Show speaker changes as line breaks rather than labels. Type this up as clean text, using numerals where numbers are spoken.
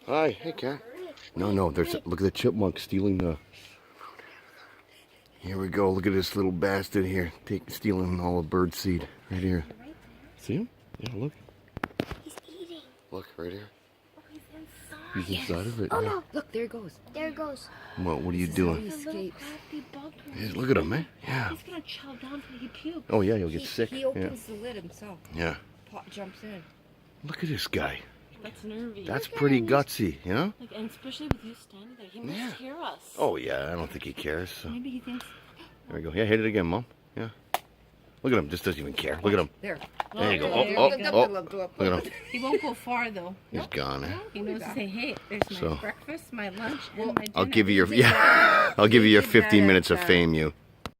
Hi, hey, cat. No, there's look at the chipmunk stealing the. Here we go. Look at this little bastard here, stealing all the bird seed right here. See him? Yeah, look.
He's eating.
Look right here.
Oh, he's inside.
He's inside of it.
Oh
yeah.
no!
Look, there it goes.
There it goes.
What are you doing?
It's a little crafty bug.
Yeah, look at him, man. Yeah.
He's gonna chow down till he pukes.
Oh yeah, he'll get sick.
He opens the lid himself.
Yeah.
Pot jumps in.
Look at this guy.
That's nervy.
That's pretty gutsy, you know?
Like, and especially with you standing there, he must hear us.
Oh yeah, I don't think he cares. So.
Maybe he thinks.
There we go. Yeah, hit it again, Mom. Yeah. Look at him. Just doesn't even care. Look at him.
There.
There you go.
There
Oh,
you
oh, oh. Look at him.
He won't go far though.
He's gone. Eh?
He knows to say, "Hey, there's my
So-
breakfast, my lunch, and my dinner."
I'll give you your I'll give you your 15 minutes of fame, you.